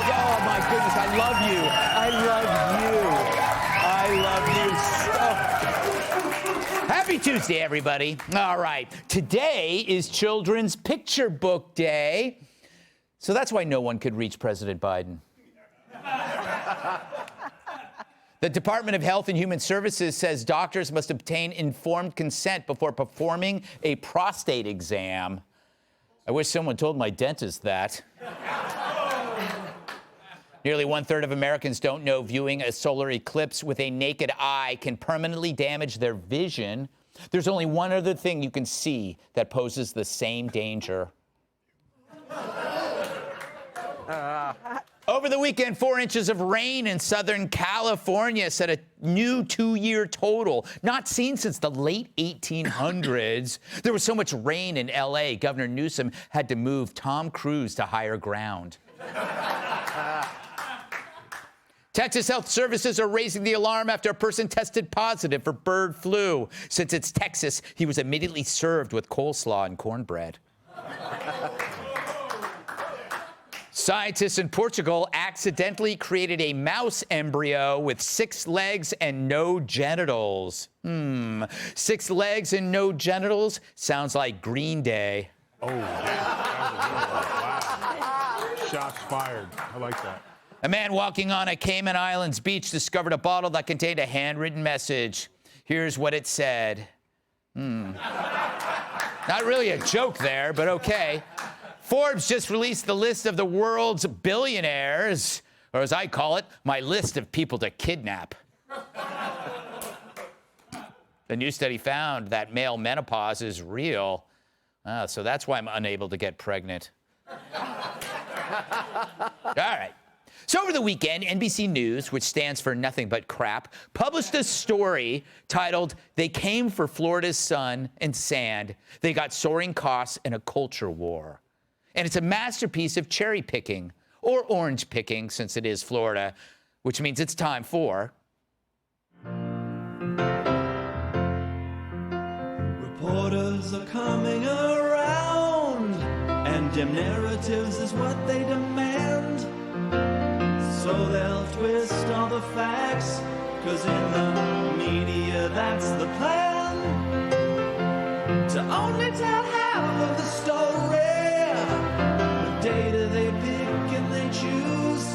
Oh, my goodness, I love you. I love you. I love you so. Happy Tuesday, everybody. All right, today is Children's Picture Book Day. So that's why no one could reach President Biden. The Department of Health and Human Services says doctors must obtain informed consent before performing a prostate exam. I wish someone told my dentist that. Nearly 1/3 of Americans don't know viewing a solar eclipse with a naked eye can permanently damage their vision. There's only one other thing you can see that poses the same danger. Over the weekend, 4 inches of rain in Southern California set a new 2-year total, not seen since the late 1800s. There was so much rain in L.A., Governor Newsom had to move Tom Cruise to higher ground. Texas Health Services are raising the alarm after a person tested positive for bird flu. Since it's Texas, he was immediately served with coleslaw and cornbread. Scientists in Portugal accidentally created a mouse embryo with 6 legs and no genitals. 6 legs and no genitals sounds like Green Day. Oh, wow. Shots fired. I like that. A man walking on a Cayman Islands beach discovered a bottle that contained a handwritten message. Here's what it said. Not really a joke there, but okay. Forbes just released the list of the world's billionaires, or as I call it, my list of people to kidnap. The new study found that male menopause is real, so that's why I'm unable to get pregnant. All right. So over the weekend, NBC News, which stands for nothing but crap, published a story titled, "They Came for Florida's Sun and Sand. They Got Soaring Costs and a Culture War." And it's a masterpiece of cherry picking, or orange picking, since it is Florida, which means it's time for... Reporters are coming around, and dim narratives is what they demand. So they'll twist all the facts, 'cause in the media that's the plan. To only tell half of the story. Data they pick and they choose.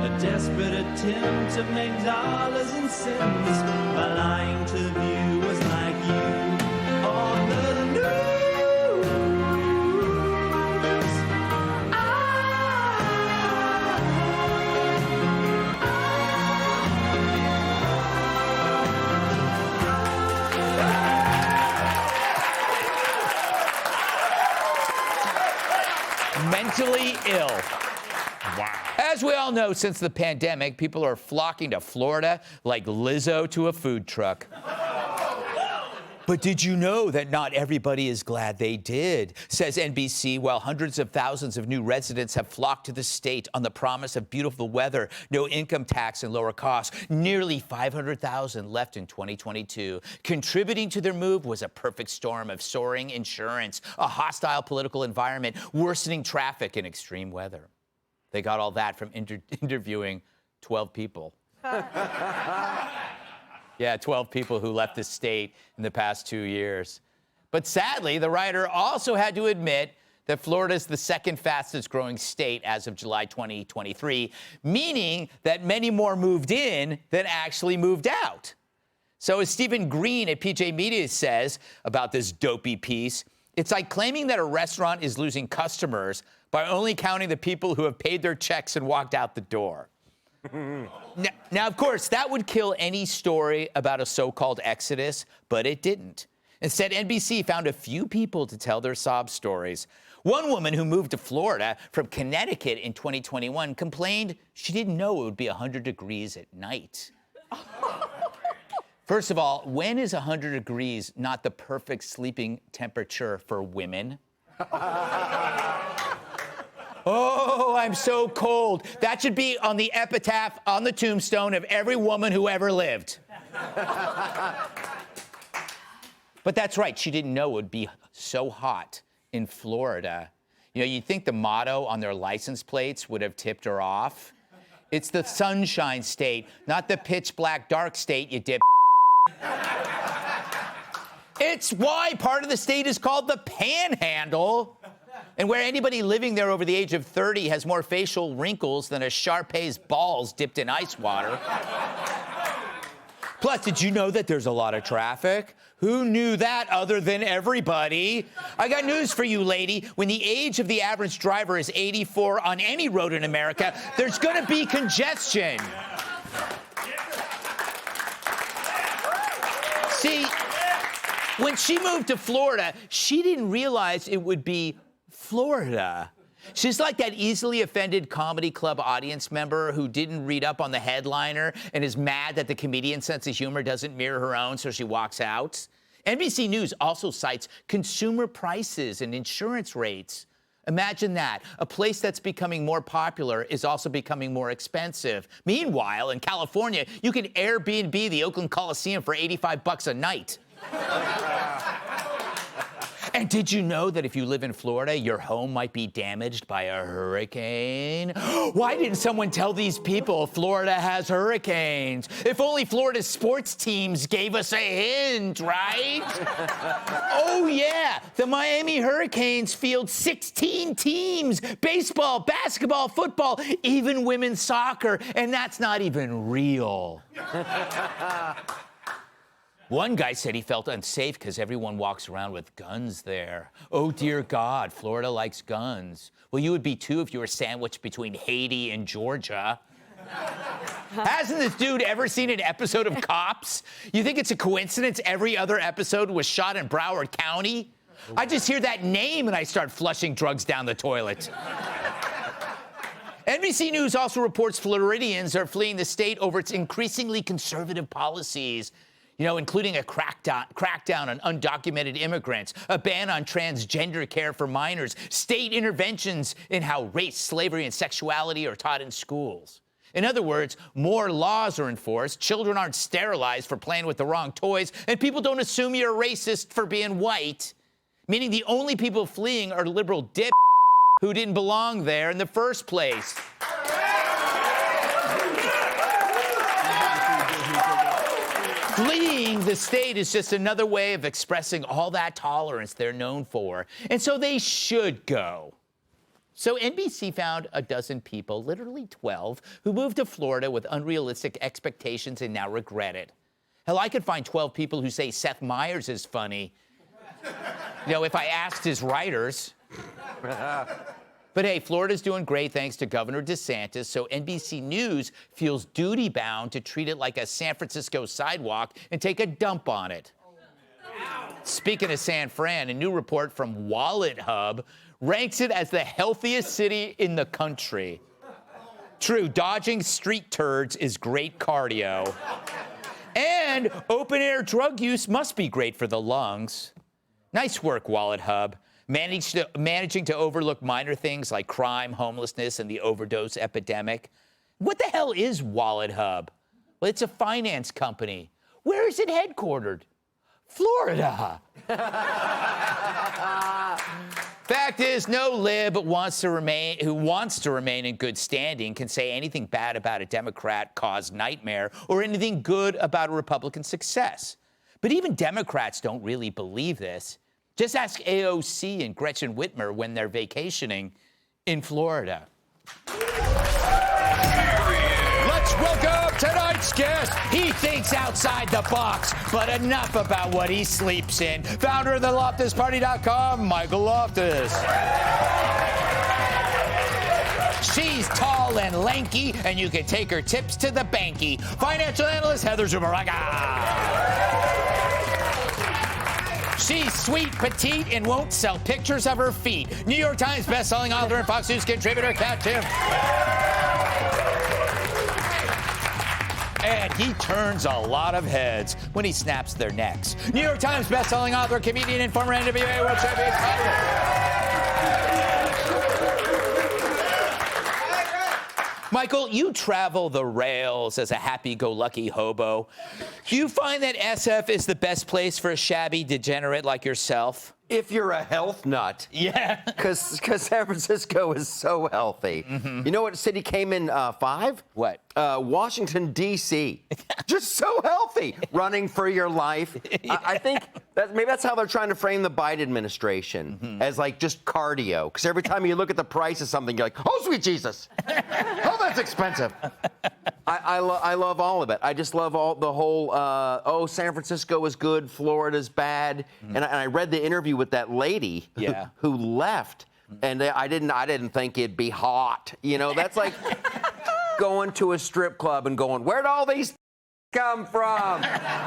A desperate attempt to make dollars and cents by lying to viewers like you on the news. Mentally ill. Wow. As we all know, since the pandemic, people are flocking to Florida like Lizzo to a food truck. But did you know that not everybody is glad they did, says NBC, while hundreds of thousands of new residents have flocked to the state on the promise of beautiful weather, no income tax, and lower costs. Nearly 500,000 left in 2022. Contributing to their move was a perfect storm of soaring insurance, a hostile political environment, worsening traffic, and extreme weather. They got all that from interviewing 12 people. Yeah, 12 people who left the state in the past 2 years. But sadly, the writer also had to admit that Florida is the second fastest growing state as of July 2023, meaning that many more moved in than actually moved out. So as Stephen Green at PJ Media says about this dopey piece, it's like claiming that a restaurant is losing customers by only counting the people who have paid their checks and walked out the door. Now, of course, that would kill any story about a so-called exodus, but it didn't. Instead, NBC found a few people to tell their sob stories. One woman who moved to Florida from Connecticut in 2021 complained she didn't know it would be 100 degrees at night. First of all, when is 100 degrees not the perfect sleeping temperature for women? Oh, I'm so cold. That should be on the epitaph on the tombstone of every woman who ever lived. But that's right, she didn't know it would be so hot in Florida. You know, you'd think the motto on their license plates would have tipped her off. It's the Sunshine State, not the pitch black dark state, you dip. It's why part of the state is called the Panhandle, and where anybody living there over the age of 30 has more facial wrinkles than a Shar-Pei's balls dipped in ice water. Plus, did you know that there's a lot of traffic? Who knew that other than everybody? I got news for you, lady. When the age of the average driver is 84 on any road in America, there's going to be congestion. See, when she moved to Florida, she didn't realize it would be Florida. She's like that easily offended comedy club audience member who didn't read up on the headliner and is mad that the comedian's sense of humor doesn't mirror her own, so she walks out. NBC News also cites consumer prices and insurance rates. Imagine that. A place that's becoming more popular is also becoming more expensive. Meanwhile, in California, you can Airbnb the Oakland Coliseum for $85 a night. And did you know that if you live in Florida, your home might be damaged by a hurricane? Why didn't someone tell these people Florida has hurricanes? If only Florida's sports teams gave us a hint, right? Oh, yeah, the Miami Hurricanes field 16 teams, baseball, basketball, football, even women's soccer, and that's not even real. One guy said he felt unsafe because everyone walks around with guns there. Oh, dear God, Florida likes guns. Well, you would be too if you were sandwiched between Haiti and Georgia. Hasn't this dude ever seen an episode of Cops? You think it's a coincidence every other episode was shot in Broward County? I just hear that name and I start flushing drugs down the toilet. NBC News also reports Floridians are fleeing the state over its increasingly conservative policies. You know, including a crackdown on undocumented immigrants, a ban on transgender care for minors, state interventions in how race, slavery, and sexuality are taught in schools. In other words, more laws are enforced, children aren't sterilized for playing with the wrong toys, and people don't assume you're a racist for being white. Meaning the only people fleeing are liberal dip who didn't belong there in the first place. Fleeing the state is just another way of expressing all that tolerance they're known for. And so they should go. So NBC found a dozen people, literally 12, who moved to Florida with unrealistic expectations and now regret it. Hell, I could find 12 people who say Seth Meyers is funny. You know, if I asked his writers. But hey, Florida's doing great thanks to Governor DeSantis, so NBC News feels duty-bound to treat it like a San Francisco sidewalk and take a dump on it. Speaking of San Fran, a new report from WalletHub ranks it as the healthiest city in the country. True, dodging street turds is great cardio. And open-air drug use must be great for the lungs. Nice work, WalletHub. Managing to overlook minor things like crime, homelessness, and the overdose epidemic. What the hell is WalletHub? Well, it's a finance company. Where is it headquartered? Florida. Fact is, no lib who wants to remain in good standing can say anything bad about a Democrat-caused nightmare or anything good about a Republican success. But even Democrats don't really believe this. Just ask AOC and Gretchen Whitmer when they're vacationing in Florida. Let's welcome tonight's guest. He thinks outside the box, but enough about what he sleeps in. Founder of the LoftusParty.com, Michael Loftus. She's tall and lanky, and you can take her tips to the banky. Financial analyst Heather Zubaraga. She's sweet, petite, and won't sell pictures of her feet. New York Times bestselling author and Fox News contributor, Kat Tiff. And he turns a lot of heads when he snaps their necks. New York Times bestselling author, comedian, and former NWA World Champion. Michael, you travel the rails as a happy-go-lucky hobo. Do you find that SF is the best place for a shabby degenerate like yourself? if you're a health nut. Yeah. Because San Francisco is so healthy. You know what city came in 5? What? Washington, D.C. Just so healthy. Running for your life. I think maybe that's how they're trying to frame the Biden administration, as like just cardio. Because every time you look at the price of something, you're like, oh, sweet Jesus. Oh, that's expensive. I love all of it. I just love the whole, San Francisco is good, Florida's bad. And I read the interview with that lady who left, and I didn't think it'd be hot. You know, that's like going to a strip club and going, where'd all these come from?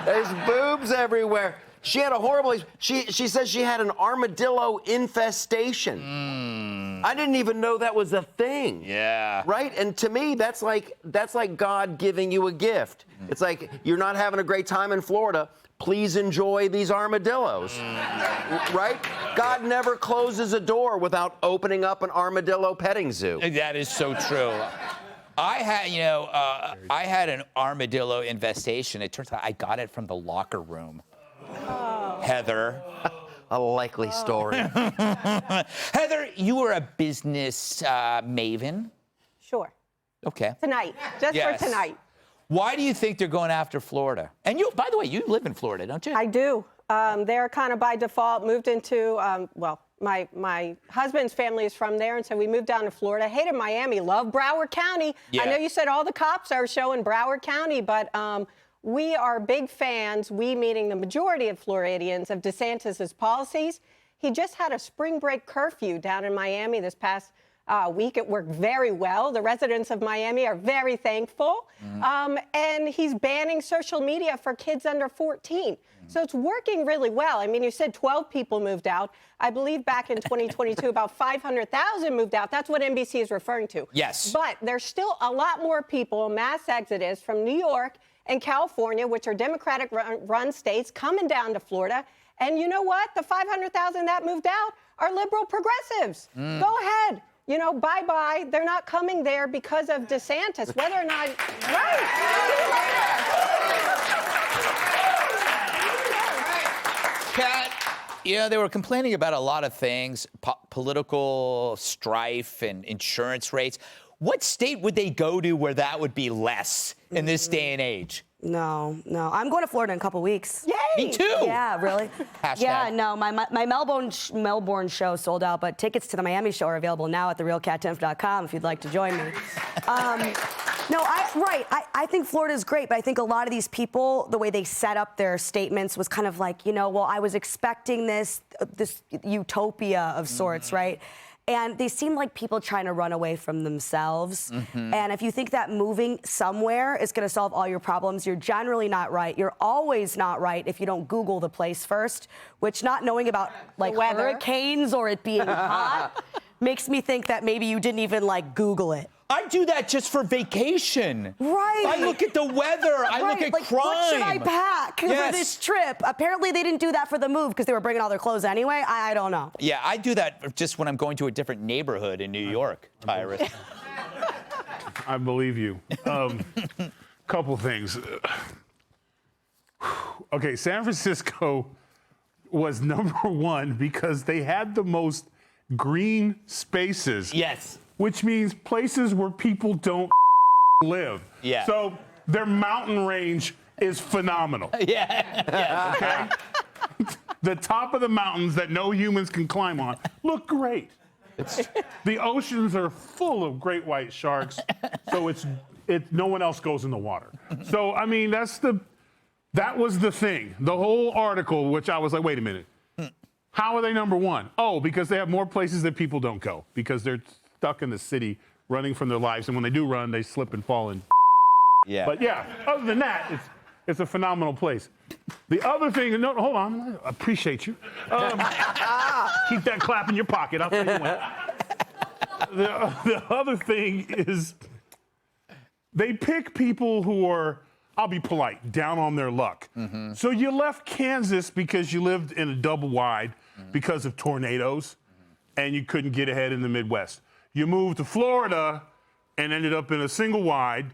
There's boobs everywhere. She had a horrible. She says she had an armadillo infestation. I didn't even know that was a thing. Yeah. Right? And to me, that's like God giving you a gift. It's like, you're not having a great time in Florida. Please enjoy these armadillos. Right? God never closes a door without opening up an armadillo petting zoo. That is so true. I had an armadillo infestation. It turns out I got it from the locker room. Heather. A likely story. Heather, you were a business maven. Sure. Okay. Tonight. Just for tonight. Why do you think they're going after Florida? And you, by the way, you live in Florida, don't you? I do. They're kind of by default moved into, my husband's family is from there, and so we moved down to Florida. Hated Miami, love Broward County. Yeah. I know you said all the cops are showing Broward County, but we are big fans, we meaning the majority of Floridians, of DeSantis's policies. He just had a spring break curfew down in Miami this past week. It worked very well. The residents of Miami are very thankful. And he's banning social media for kids under 14. So it's working really well. I mean, you said 12 people moved out. I believe back in 2022, about 500,000 moved out. That's what NBC is referring to. Yes. But there's still a lot more people, mass exodus from New York and California, which are Democratic-run states, coming down to Florida. And you know what? The 500,000 that moved out are liberal progressives. Go ahead. You know, bye-bye. They're not coming there because of DeSantis, whether or not... Right. Kat, you know, they were complaining about a lot of things, political strife and insurance rates. What state would they go to where that would be less in this day and age? No. I'm going to Florida in a couple weeks. Yay! Me too. Yeah, really? Hashtag. Yeah, no, my Melbourne show sold out, but tickets to the Miami show are available now at therealcattenf.com if you'd like to join me. I think Florida's great, but I think a lot of these people, the way they set up their statements was kind of like, I was expecting this utopia of sorts, right? And they seem like people trying to run away from themselves. And if you think that moving somewhere is going to solve all your problems, you're generally not right. You're always not right if you don't Google the place first, which not knowing about like hurricanes or it being hot makes me think that maybe you didn't even like Google it. I do that just for vacation. Right. I look at the weather. I look at like, crime. What should I pack for this trip? Apparently, they didn't do that for the move because they were bringing all their clothes anyway. I don't know. Yeah, I do that just when I'm going to a different neighborhood in New York, Tyrus. I believe you. Couple things. Okay, San Francisco was #1 because they had the most green spaces. Yes. Which means places where people don't live. Yeah. So their mountain range is phenomenal. Yeah. Okay? The top of the mountains that no humans can climb on look great. The oceans are full of great white sharks, so no one else goes in the water. So I mean that was the thing. The whole article, which I was like, wait a minute. How are they #1? Oh, because they have more places that people don't go because they're stuck in the city running from their lives, and when they do run, they slip and fall in. Yeah. But yeah, other than that, it's a phenomenal place. The other thing, no, hold on, I appreciate you. Keep that clap in your pocket. I'll tell you when. The other thing is they pick people who are, I'll be polite, down on their luck. So you left Kansas because you lived in a double wide because of tornadoes, and you couldn't get ahead in the Midwest. You moved to Florida and ended up in a single wide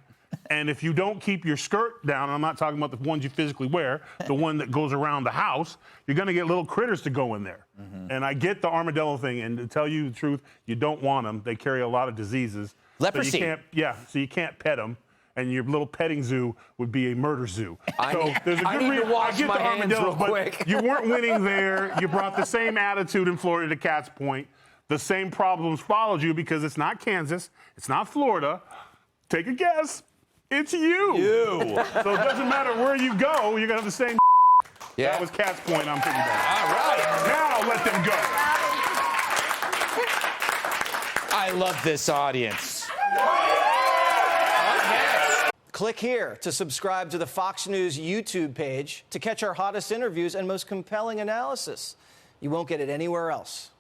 And if you don't keep your skirt down, and I'm not talking about the ones you physically wear, the one that goes around the house, you're going to get little critters to go in there. And I get the armadillo thing, and to tell you the truth, you don't want them. They carry a lot of diseases. Leprosy. So you can't pet them. And your little petting zoo would be a murder zoo. There's a I good need to wash I get my the hands armadillos, real but quick. you weren't winning there. You brought the same attitude in Florida to Cat's point. The same problems followed you because it's not Kansas, it's not Florida. Take a guess. It's you. So it doesn't matter where you go, you're gonna have the same. Yeah. That was Cat's point. I'm thinking about. All right. Now let them go. I love this audience. Click here to subscribe to the Fox News YouTube page to catch our hottest interviews and most compelling analysis. You won't get it anywhere else.